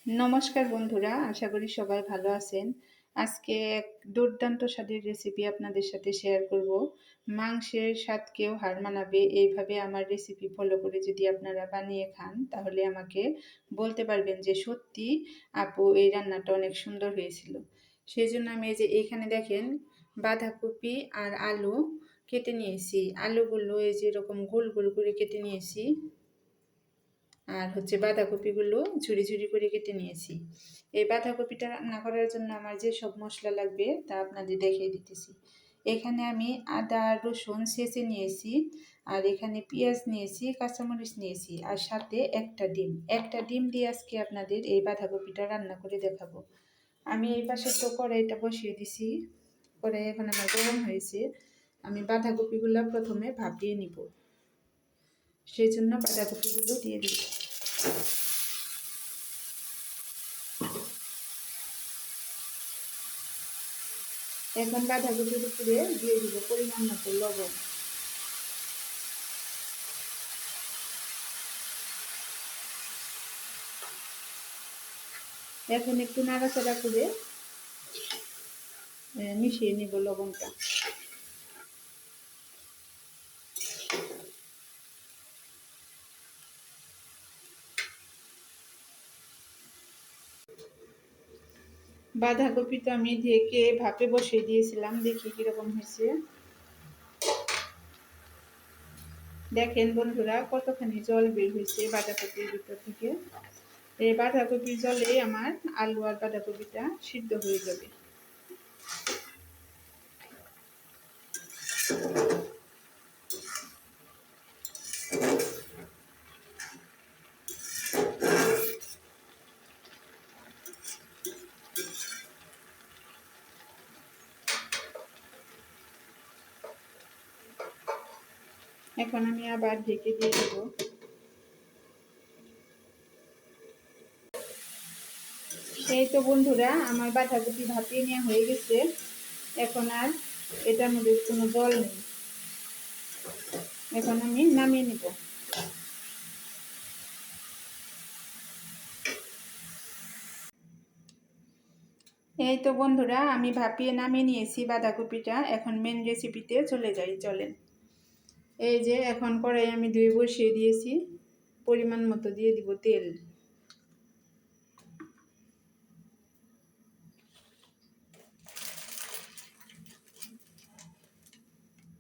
নমস্কার বন্ধুরা, আশা করি সবাই ভালো আছেন। আজকে এক দুর্দান্ত স্বাদের রেসিপি আপনাদের সাথে শেয়ার করব। মাংসের স্বাদকেও হার মানাবে এইভাবে আমার রেসিপি ফলো করে যদি আপনারা বানিয়ে খান, তাহলে আমাকে বলতে পারবেন যে সত্যি আপু এই রান্নাটা অনেক সুন্দর হয়েছিল। সেই জন্য আমি এই যে এখানে দেখেন বাঁধাকপি আর আলু কেটে নিয়েছি। আলুগুলো এই যে এরকম গোল গোল করে কেটে নিয়েছি, আর হচ্ছে বাঁধাকপিগুলো ঝুরি ঝুরি করে কেটে নিয়েছি। এই বাঁধাকপিটা রান্না করার জন্য আমার যে সব মশলা লাগবে তা আপনাদের দেখিয়ে দিতেছি। এখানে আমি আদা রসুন ছেঁচে নিয়েছি, আর এখানে পেঁয়াজ নিয়েছি, কাঁচামরিচ নিয়েছি, আর সাথে একটা ডিম দিয়ে আজকে আপনাদের এই বাঁধাকপিটা রান্না করে দেখাবো। আমি এই পাশে তো কড়াইটা বসিয়ে দিছি। কড়াই এখন আমার গরম হয়েছে। আমি বাঁধাকপিগুলো প্রথমে ভাপিয়ে নিব, সেই জন্য বাঁধাকপিগুলো দিয়ে দিব। এখন বাঁধাকপির উপরে দিয়ে দিব পরিমাণ মতো লবণ। এখন একটু নাড়াচাড়া করে মিশিয়ে নিব লবণটা। বাঁধাকপি তো আমি ঢেকে ভাপে বসিয়ে দিয়েছিলাম, দেখি কিরকম হয়েছে। দেখেন বন্ধুরা, কতখানি জল বের হয়েছে বাঁধাকপির ভিতর থেকে। এই বাঁধাকপির জলে আমার আলু আর বাঁধাকপিটা সিদ্ধ হয়ে যাবে। এখন আমি আবার ঢেকে দিয়ে দেব। এই তো বন্ধুরা, আমার বাঁধাকপি ভাপিয়ে নেওয়া হয়ে গেছে। এখন আর এটার মধ্যে কোনো জল নেই। এখন আমি নামিয়ে নিব। এই তো বন্ধুরা, আমি ভাপিয়ে নামিয়ে নিয়েছি বাঁধাকপিটা। এখন মেন রেসিপিতে চলে যাই, চলেন। এই যে এখন কড়াই আমি ধুয়ে বসিয়ে দিয়েছি। পরিমাণ মতো দিয়ে দিব তেল।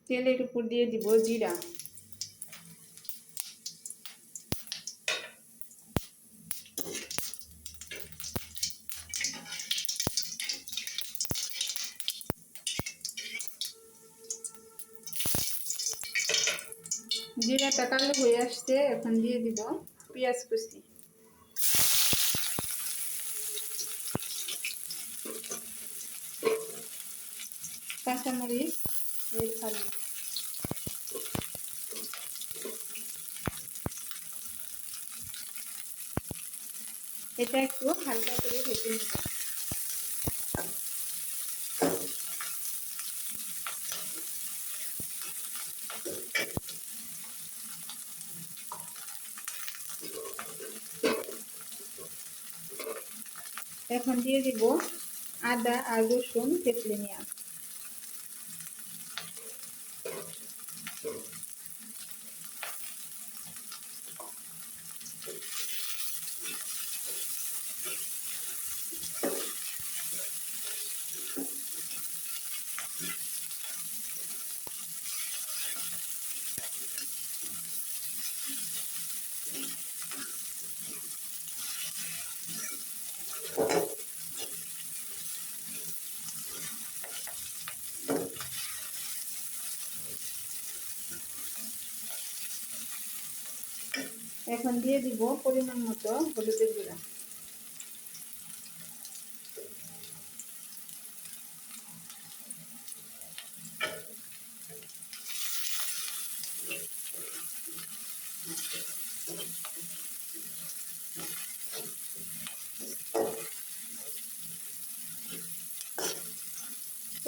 তেলের উপর দিয়ে দিব জিরা। জিরাটা কালো হয়ে আসছে, এখন দিয়ে দিব পেঁয়াজ কুচি। কাঁচামরিচ এর ফালি। এটা একটু হালকা করে ভেজে নেব। এখন দিয়ে দিব আদা আর রসুন থেতলে নেওয়া। এখন দিয়ে দিব পরিমাণ মতো হলুদের গুঁড়া।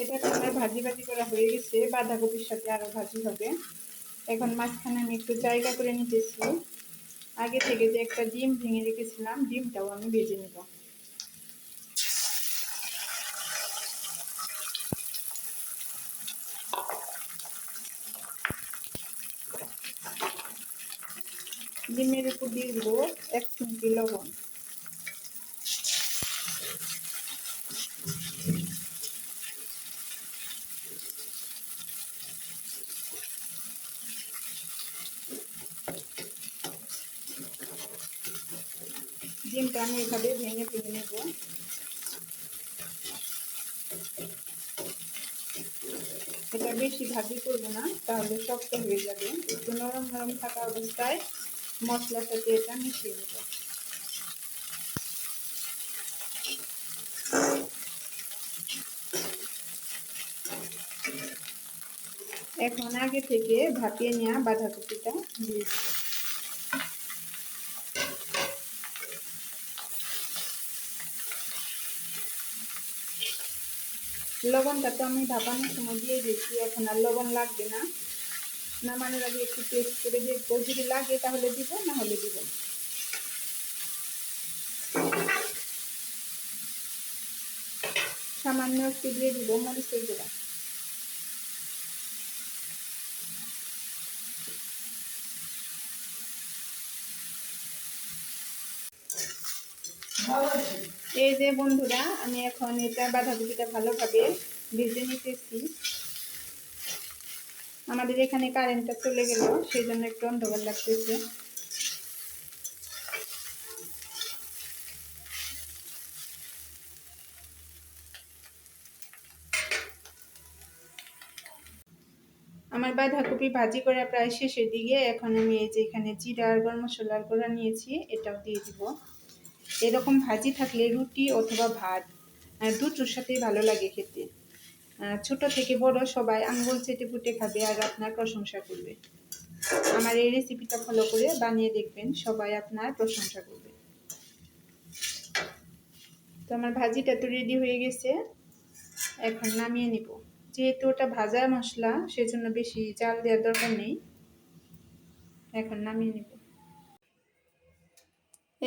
এটা আমার ভাজি ভাজি করা হয়ে গেছে, বাঁধাকপির সাথে আরো ভাজি হবে। এখন মাঝখানে আমি একটু জায়গা করে নিতেছি। আগে থেকে যে একটা ডিম ভেঙে রেখেছিলাম, ডিমটাও আমি ভেজে নেব। ডিমের উপর দিয়ে দেবো 1 চিমটি লবণ। ডিমটা আমি এভাবে ভেঙে ভেঙে নেব। এটা বেশি ভাজি করবো না, তাহলে শক্ত হয়ে যাবে। একটু নরম নরম থাকা অবস্থায় মশলার সাথে এটা মিশিয়ে নেব। এখন আগে থেকে ভাপিয়ে নেওয়া বাঁধাকপিটা দিয়ে দেব। লবণটা তো আমি ভাপানোর সময় দিয়ে দিয়েছি, এখন আর লবণ লাগবে না। নামানোর আগে একটু টেস্ট করে দেখবো, যদি লাগে তাহলে দিব, না হলে দিব না। সামান্য একটু দিয়ে দিব মরিচের গুঁড়া। এই যে বন্ধুরা, আমি এখন এটা বাঁধাকপিটা ভালোভাবে ভেজে নিতেছি। আমাদের এখানে কারেন্টটা চলে গেল, সেই জন্য একটু অন্ধকার লাগতেছে। আমার বাঁধাকপি ভাজি করা প্রায় শেষের দিকে। এখন আমি এই যে এখানে জিরা আর গরম মশলার গুঁড়া নিয়েছি, এটাও দিয়ে দিব। এরকম ভাজি থাকলে রুটি অথবা ভাত দুটোর সাথেই ভালো লাগে খেতে। ছোট থেকে বড় সবাই আঙ্গুল চেটে পুটে খাবে আর আপনার প্রশংসা করবে। আমার এই রেসিপিটা ফলো করে বানিয়ে দেখবেন, সবাই আপনার প্রশংসা করবে। তো আমার ভাজিটা তো রেডি হয়ে গেছে, এখন নামিয়ে নিব। যেহেতু ওটা ভাজা মশলা, সেজন্য বেশি জাল দেওয়ার দরকার নেই। এখন নামিয়ে নিব।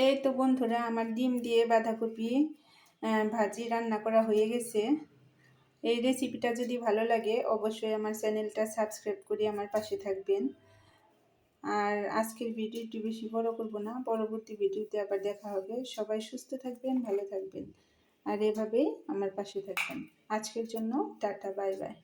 এই তো বন্ধুরা, আমার ডিম দিয়ে বাঁধাকপি ভাজি রান্না করা হয়ে গেছে। এই রেসিপিটা যদি ভালো লাগে অবশ্যই আমার চ্যানেলটা সাবস্ক্রাইব করে আমার পাশে থাকবেন। আর আজকের ভিডিওটি বেশি বড় করব না, পরবর্তী ভিডিওতে আবার দেখা হবে। সবাই সুস্থ থাকবেন, ভালো থাকবেন, আর এভাবেই আমার পাশে থাকবেন। আজকের জন্য টাটা, বাই বাই।